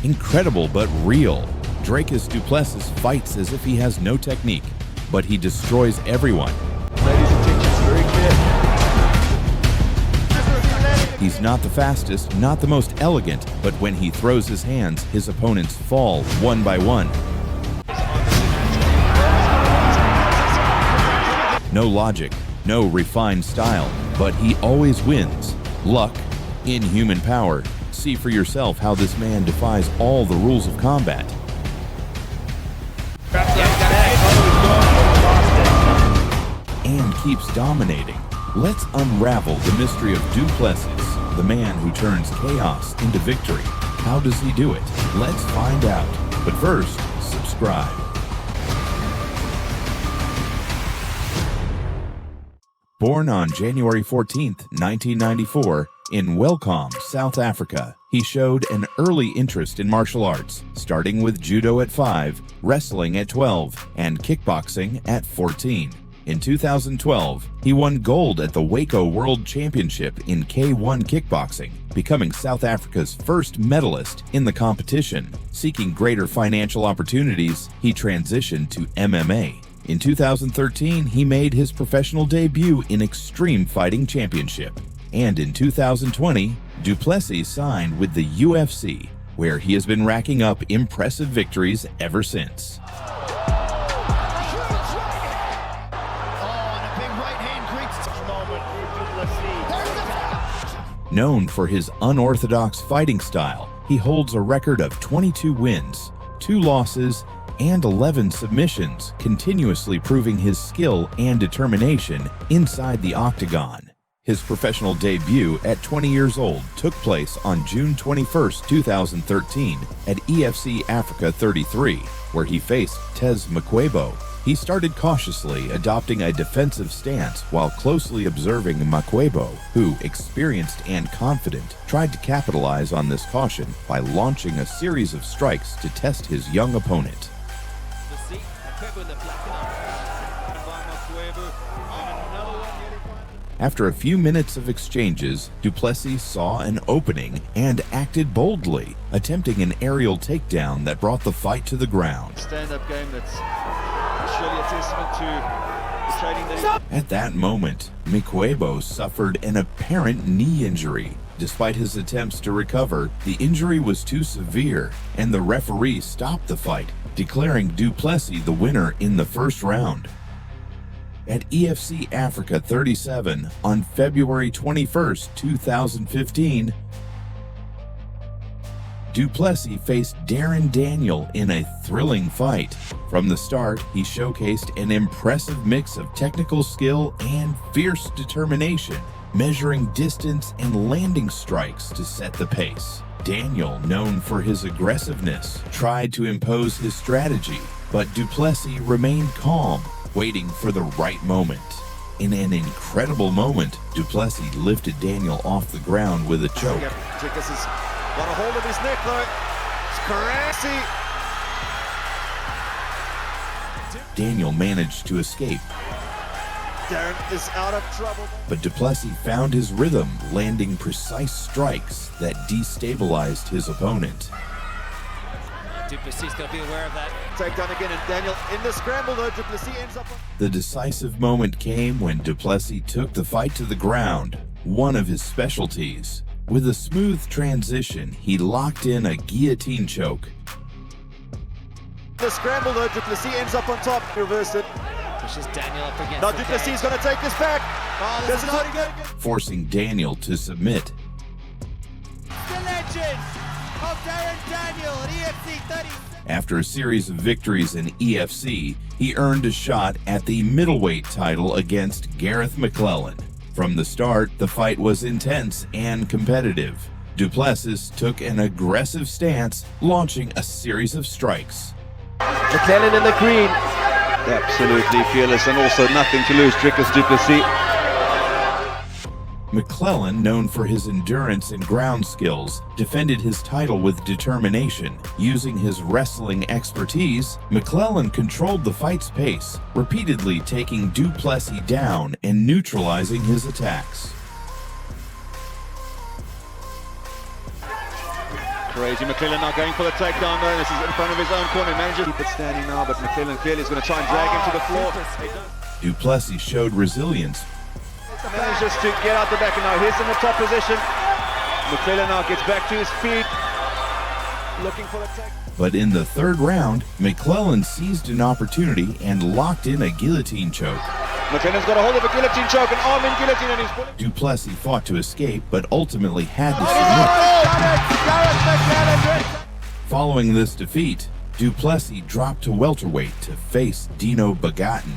Incredible but real, Dricus Du Plessis fights as if he has no technique, but he destroys everyone. Ladies and gents, very clear. He's not the fastest, not the most elegant, but when he throws his hands, his opponents fall one by one. No logic, no refined style, but he always wins. Luck, inhuman power. See for yourself how this man defies all the rules of combat. And keeps dominating. Let's unravel the mystery of Du Plessis, the man who turns chaos into victory. How does he do it? Let's find out. But first, subscribe. Born on January 14, 1994, in Welkom, South Africa, he showed an early interest in martial arts, starting with judo at 5, wrestling at 12, and kickboxing at 14. In 2012, he won gold at the Waco World Championship in K1 kickboxing, becoming South Africa's first medalist in the competition. Seeking greater financial opportunities, he transitioned to MMA. In 2013, he made his professional debut in Extreme Fighting Championship. And in 2020, Du Plessis signed with the UFC, where he has been racking up impressive victories ever since. Known for his unorthodox fighting style, he holds a record of 22 wins, 2 losses, and 11 submissions, continuously proving his skill and determination inside the octagon. His professional debut at 20 years old took place on June 21, 2013 at UFC Africa 33, where he faced Tez Makwebo. He started cautiously, adopting a defensive stance while closely observing Makwebo, who, experienced and confident, tried to capitalize on this caution by launching a series of strikes to test his young opponent. After a few minutes of exchanges, Du Plessis saw an opening and acted boldly, attempting an aerial takedown that brought the fight to the ground. Stand-up game that's surely a testament to the training that At that moment, Makwebo suffered an apparent knee injury. Despite his attempts to recover, the injury was too severe, and the referee stopped the fight, declaring Du Plessis the winner in the first round. At UFC Africa 37 on February 21, 2015, Du Plessis faced Darren Daniel in a thrilling fight. From the start, he showcased an impressive mix of technical skill and fierce determination, measuring distance and landing strikes to set the pace. Daniel, known for his aggressiveness, tried to impose his strategy, but Du Plessis remained calm, waiting for the right moment. In an incredible moment, Du Plessis lifted Daniel off the ground with a choke. Dricus has got a hold of his neck though. It's crazy. Daniel managed to escape, Darren is out of trouble. but Du Plessis found his rhythm, landing precise strikes that destabilized his opponent. Du Plessis got to be aware of that. Takedown again, and Daniel in the scramble though. Du Plessis ends up on... The decisive moment came when Du Plessis took the fight to the ground, one of his specialties. With a smooth transition, he locked in a guillotine choke. The scramble though. Du Plessis ends up on top. Reversed it. Pushes Daniel up against Now the Du Plessis cage. is going to take this back. Oh, This is what he got to get. Forcing Daniel to submit. The legend of Darren Daniel at UFC 36. After a series of victories in EFC, he earned a shot at the middleweight title against Gareth McClellan. From the start, the fight was intense and competitive. Du Plessis took an aggressive stance, launching a series of strikes. McClellan in the green. Absolutely fearless and also nothing to lose, Dricus Du Plessis. McClellan, known for his endurance and ground skills, defended his title with determination. Using his wrestling expertise, McClellan controlled the fight's pace, repeatedly taking Du Plessis down and neutralizing his attacks. Crazy. McClellan now going for the takedown though. This is in front of his own corner. Manager keep it standing now, but McClellan clearly is going to try and drag him to the floor. Du Plessis showed resilience, Manages to get out the back, and now he's in the top position. McClellan now gets back to his feet, looking for the take. but in the third round, McClellan seized an opportunity and locked in a guillotine choke. McClellan's got a hold of a guillotine choke, an arm in guillotine, and he's pulling. Du Plessis fought to escape, but ultimately had to submit. Following this defeat, Du Plessis dropped to welterweight to face Dino Begatin.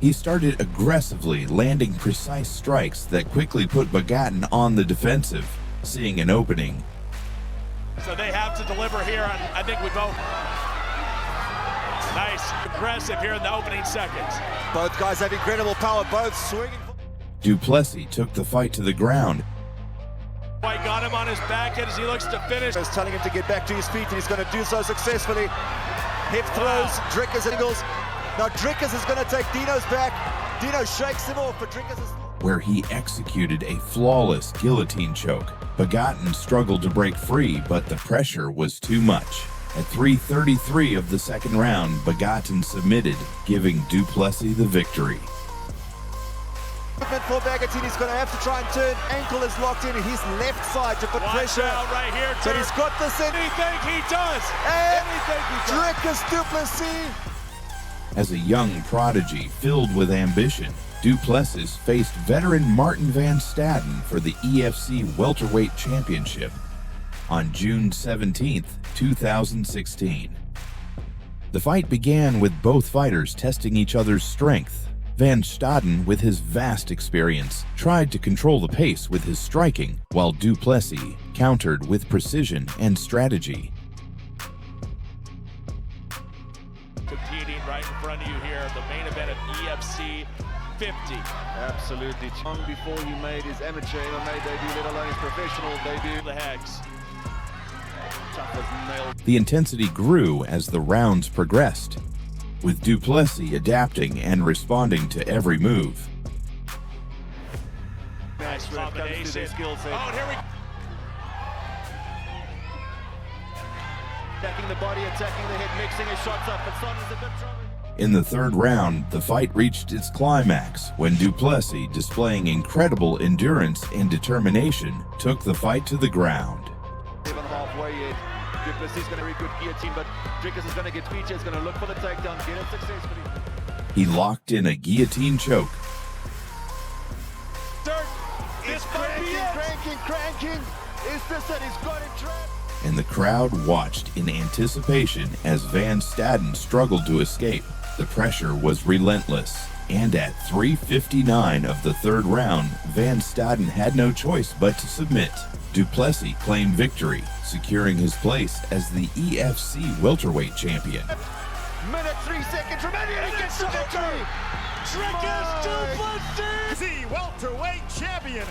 He started aggressively landing precise strikes that quickly put Begatin on the defensive, seeing an opening. So they have to deliver here, and I think we both. Nice, aggressive here in the opening seconds. Both guys have incredible power, both swinging. Du Plessis took the fight to the ground. White got him on his back as he looks to finish. Is telling him to get back to his feet, and he's going to do so successfully. Hip throws, Dricus angles. Now Dricus is going to take Dino's back. Dino shakes him off, but Dricus is... where he executed a flawless guillotine choke. Begatin struggled to break free, but the pressure was too much. At 3:33 of the second round, Begatin submitted, giving Du Plessis the victory. For Begatin, he's going to have to try and turn. Ankle is locked in his left side to put Watch pressure. out right here, But he's got this in. Anything he does. And Anything he does. Dricus Du Plessis. As a young prodigy filled with ambition, Du Plessis faced veteran Martin Van Staden for the UFC Welterweight Championship on June 17, 2016. The fight began with both fighters testing each other's strength. Van Staden, with his vast experience, tried to control the pace with his striking, while Du Plessis countered with precision and strategy. Competing right in front of you here, the main event of UFC 50. Absolutely. Long before he made his amateur MMA debut, let alone his professional debut. The Hags. Tough as nails. The intensity grew as the rounds progressed, with Du Plessis adapting and responding to every move. Nice combination. Skill set. Oh, and here we go. Attacking the body, attacking the head, mixing his shots up, and Son is a bit trouble. In the third round, the fight reached its climax when Du Plessis, displaying incredible endurance and determination, took the fight to the ground. Even halfway yet. Du Plessis is going to be a good guillotine, but Dricus is going to get featured, is going to look for the takedown, get it successfully. He locked in a guillotine choke. This might be it. Cranking. Is this it? He's got it trapped. And the crowd watched in anticipation as Van Staden struggled to escape. The pressure was relentless, and at 3:59 of the third round, Van Staden had no choice but to submit. Du Plessis claimed victory, securing his place as the UFC welterweight champion. Minute 3 seconds remaining, and he gets the victory! Dricus Du Plessis. UFC welterweight champion,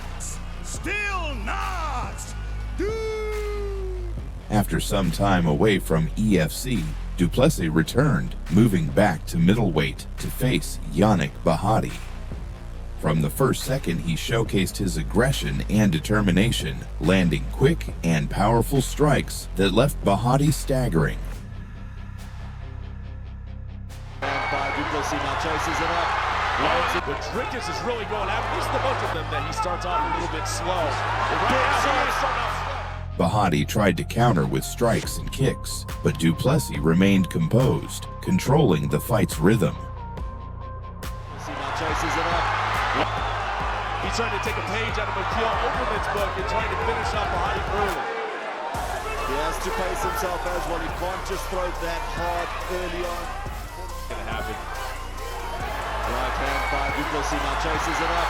still not. After some time away from EFC, Du Plessis returned, moving back to middleweight to face Yannick Bahati. From the first second, he showcased his aggression and determination, landing quick and powerful strikes that left Bahati staggering. By Du Plessis now chases it up. But Dricus is really going after. This is the most of them that he starts off a little bit slow. Bahati tried to counter with strikes and kicks, but Du Plessis remained composed, controlling the fight's rhythm. Now chases it up. He's trying to take a page out of McKeel Oberman's book and trying to finish off Bahati early. He has to pace himself as well. He can't just throw that hard early on. It's going to happen. Right hand by Du Plessis now chases it up.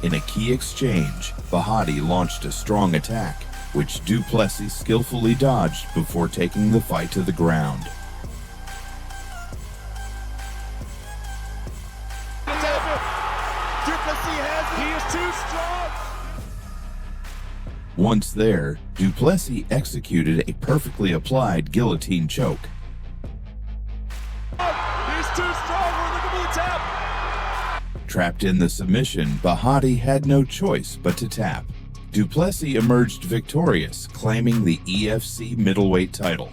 In a key exchange, Bahati launched a strong attack, which Du Plessis skillfully dodged before taking the fight to the ground. Du Plessis has it. He is too strong. Once there, Du Plessis executed a perfectly applied guillotine choke. He's too strong. We're looking for the tap. Trapped in the submission, Bahati had no choice but to tap. Du Plessis emerged victorious, claiming the UFC middleweight title.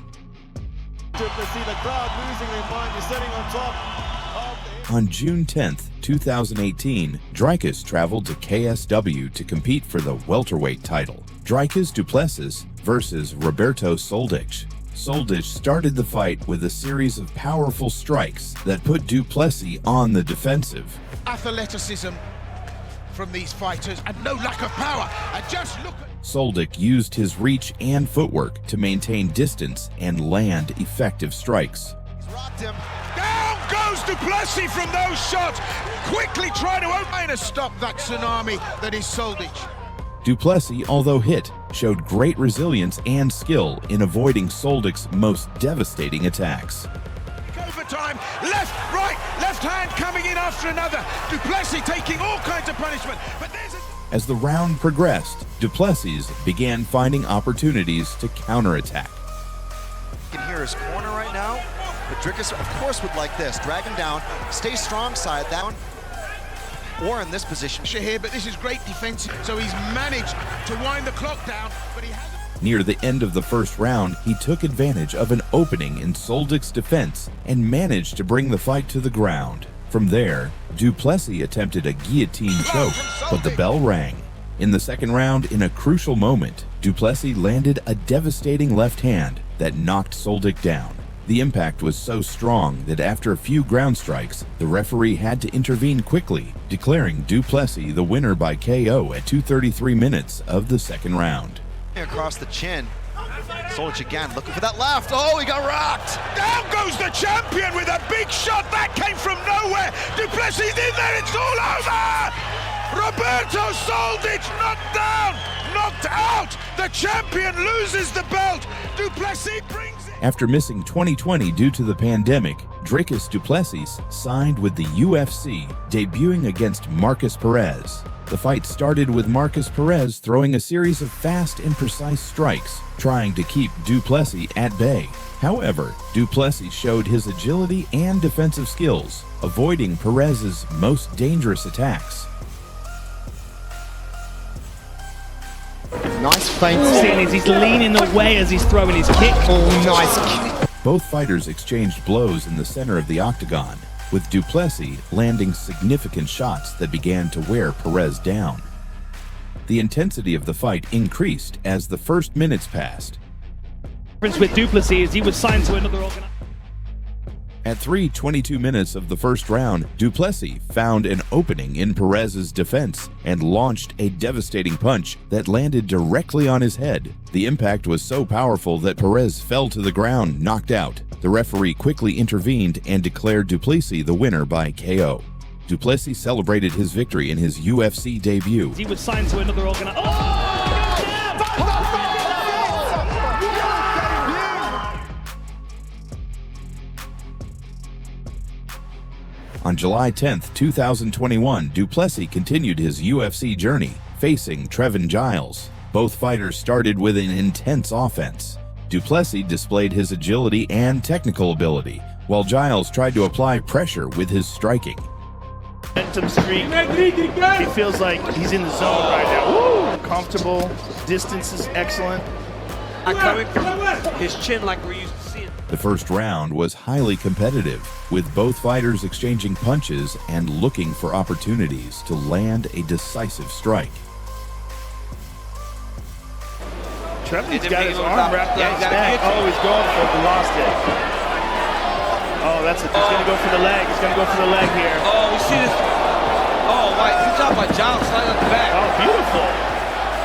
Du Plessis, the crowd losing their mind. He's sitting on top of the... On June 10th, 2018, Dricus traveled to KSW to compete for the welterweight title. Dricus Du Plessis versus Roberto Soldic. Soldic started the fight with a series of powerful strikes that put Du Plessis on the defensive. Athleticism from these fighters and no lack of power. And just look at... Soldic used his reach and footwork to maintain distance and land effective strikes. He's rocked him. Down goes Du Plessis from those shots. Quickly trying to open and stop that tsunami that is Soldic. Du Plessis, although hit, showed great resilience and skill in avoiding Soldic's most devastating attacks. Overtime, left, right, left hand coming in after another. Du Plessis taking all kinds of punishment. But there's a... As the round progressed, Du Plessis began finding opportunities to counterattack. You can hear his corner right now, but Dricus, of course, would like this. Drag him down, stay strong side down, or in this position. Here, but this is great defense. So he's managed to wind the clock down, but he hasn't. Near the end of the first round, he took advantage of an opening in Soldic's defense and managed to bring the fight to the ground. From there, Du Plessis attempted a guillotine choke, but the bell rang. In the second round, in a crucial moment, Du Plessis landed a devastating left hand that knocked Soldic down. The impact was so strong that after a few ground strikes, the referee had to intervene quickly, declaring Du Plessis the winner by KO at 2:33 minutes of the second round. Across the chin. Soldic again looking for that left. Oh, he got rocked. Down goes the champion with a big shot. That came from nowhere. Du Plessis in there. It's all over. Roberto Soldic knocked down, knocked out. The champion loses the belt. Du Plessis brings it. After missing 2020 due to the pandemic, Dricus Du Plessis signed with the UFC, debuting against Marcus Perez. The fight started with Marcus Perez throwing a series of fast and precise strikes, trying to keep Du Plessis at bay. However, Du Plessis showed his agility and defensive skills, avoiding Perez's most dangerous attacks. Nice feint. Seeing as he's leaning away as he's throwing his kick. Oh, nice. Both fighters exchanged blows in the center of the octagon, with Du Plessis landing significant shots that began to wear Perez down. The intensity of the fight increased as the first minutes passed. The difference with Du Plessis is he was signed to another organization. At 3:22 minutes of the first round, Du Plessis found an opening in Perez's defense and launched a devastating punch that landed directly on his head. The impact was so powerful that Perez fell to the ground, knocked out. The referee quickly intervened and declared Du Plessis the winner by KO. Du Plessis celebrated his victory in his UFC debut. He was signed to another organization. On July 10th, 2021, Du Plessis continued his UFC journey, facing Trevin Giles. Both fighters started with an intense offense. Du Plessis displayed his agility and technical ability, while Giles tried to apply pressure with his striking. Momentum streak. He feels like he's in the zone right now. Woo! Comfortable. Distance is excellent. Coming from his chin like we're used to seeing. The first round was highly competitive, with both fighters exchanging punches and looking for opportunities to land a decisive strike. Trevin's got his arm wrapped around his neck. Oh, he's going for it. He lost it. Oh, that's it. He's going to go for the leg. He's going to go for the leg here. Oh, we see this. Oh, my. Good job by Giles sliding at the back. Oh, beautiful.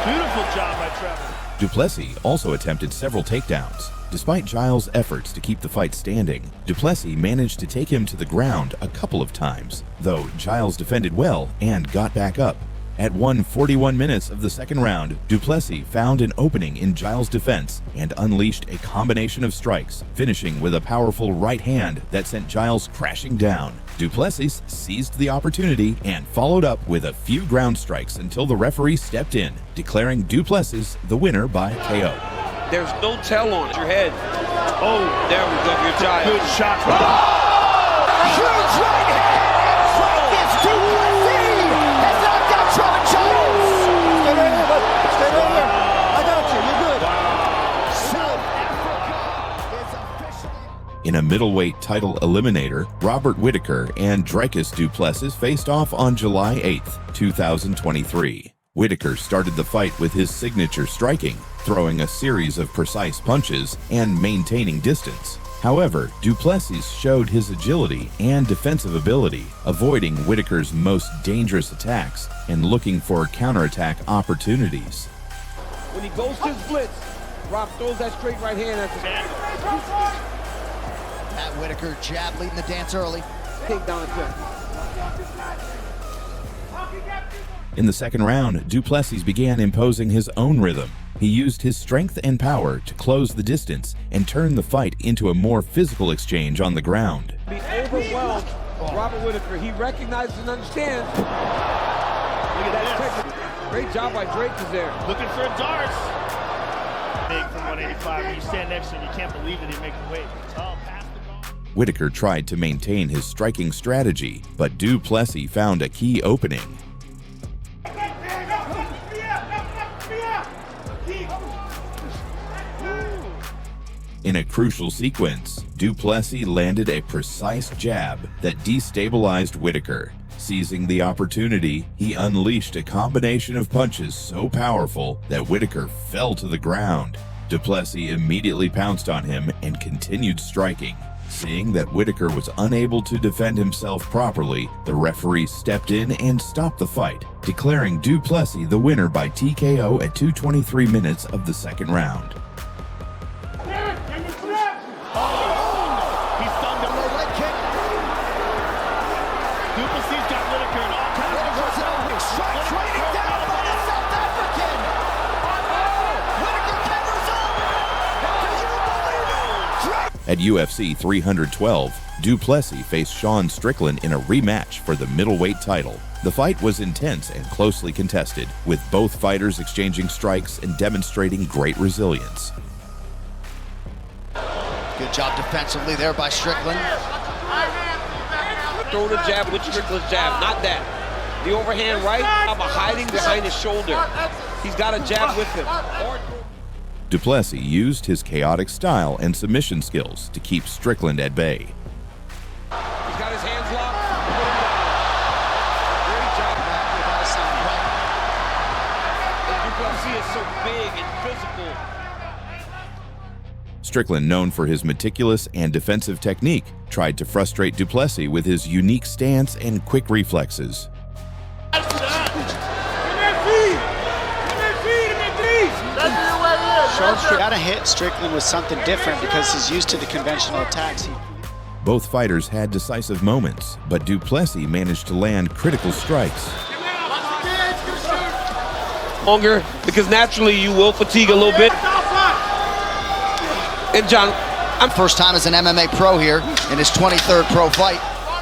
Beautiful job by Trevin. Du Plessis also attempted several takedowns. Despite Giles' efforts to keep the fight standing, Du Plessis managed to take him to the ground a couple of times, though Giles defended well and got back up. At 1:41 minutes of the second round, Du Plessis found an opening in Giles' defense and unleashed a combination of strikes, finishing with a powerful right hand that sent Giles crashing down. Du Plessis seized the opportunity and followed up with a few ground strikes until the referee stepped in, declaring Du Plessis the winner by KO. There's no tell on your head. Oh, there we go. Your Giles. Good shot. Huge right hand! Dricus Du Plessis has knocked out Trevin Giles! a middleweight title eliminator, Robert Whittaker and Dricus Du Plessis faced off on July 8, 2023. Whittaker started the fight with his signature striking, throwing a series of precise punches and maintaining distance. However, Du Plessis showed his agility and defensive ability, avoiding Whittaker's most dangerous attacks and looking for counterattack opportunities. When he goes to his blitz, Rob throws that straight right hand at the man. Pat Whittaker jab leading the dance early. Take down attempt. In the second round, Du Plessis began imposing his own rhythm. He used his strength and power to close the distance and turn the fight into a more physical exchange on the ground. Be overwhelmed, Robert Whittaker. He recognizes and understands. Look at that. Great job by Dricus there. Looking for a dart. Big from 185. When you stand next to him, you can't believe that he makes the weight. Oh, pass the ball. Whittaker tried to maintain his striking strategy, but Du Plessis found a key opening. In a crucial sequence, Du Plessis landed a precise jab that destabilized Whittaker. Seizing the opportunity, he unleashed a combination of punches so powerful that Whittaker fell to the ground. Du Plessis immediately pounced on him and continued striking. Seeing that Whittaker was unable to defend himself properly, the referee stepped in and stopped the fight, declaring Du Plessis the winner by TKO at 2:23 minutes of the second round. At UFC 312, Du Plessis faced Sean Strickland in a rematch for the middleweight title. The fight was intense and closely contested, with both fighters exchanging strikes and demonstrating great resilience. Good job defensively there by Strickland. Throw the jab with Strickland's jab, not that. The overhand right, hiding behind his shoulder. He's got a jab with him. Du Plessis used his chaotic style and submission skills to keep Strickland at bay. He's got his hands locked. Great job. Du Plessis is so big and physical. Strickland, known for his meticulous and defensive technique, tried to frustrate Du Plessis with his unique stance and quick reflexes. Gotta hit Strickland with something different because he's used to the conventional attacks. Both fighters had decisive moments, but Du Plessis managed to land critical strikes. Longer, because naturally you will fatigue a little bit. And John, first time as an MMA pro here in his 23rd pro fight.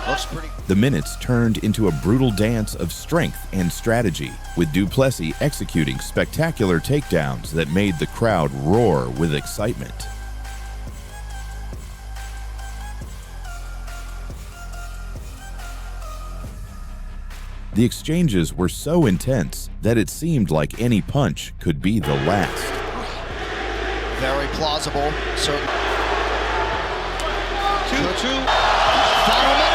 Looks pretty. The minutes turned into a brutal dance of strength and strategy, with Du Plessis executing spectacular takedowns that made the crowd roar with excitement. The exchanges were so intense that it seemed like any punch could be the last. Very plausible, certainly. 2-2. Final minute.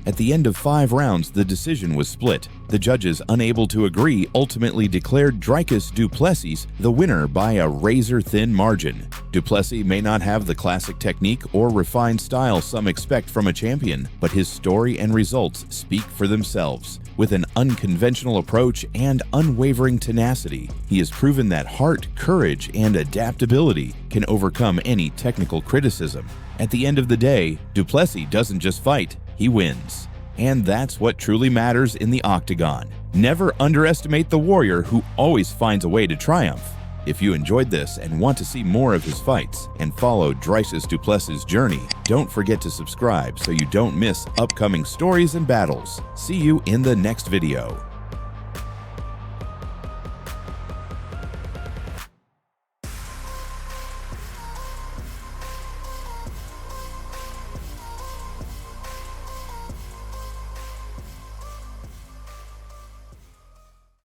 At the end of 5 rounds, the decision was split. The judges, unable to agree, ultimately declared Dricus Du Plessis the winner by a razor-thin margin. Du Plessis may not have the classic technique or refined style some expect from a champion, but his story and results speak for themselves. With an unconventional approach and unwavering tenacity, he has proven that heart, courage, and adaptability can overcome any technical criticism. At the end of the day, Du Plessis doesn't just fight, he wins. And that's what truly matters in the octagon. Never underestimate the warrior who always finds a way to triumph. If you enjoyed this and want to see more of his fights and follow Dricus Du Plessis' journey, don't forget to subscribe so you don't miss upcoming stories and battles. See you in the next video.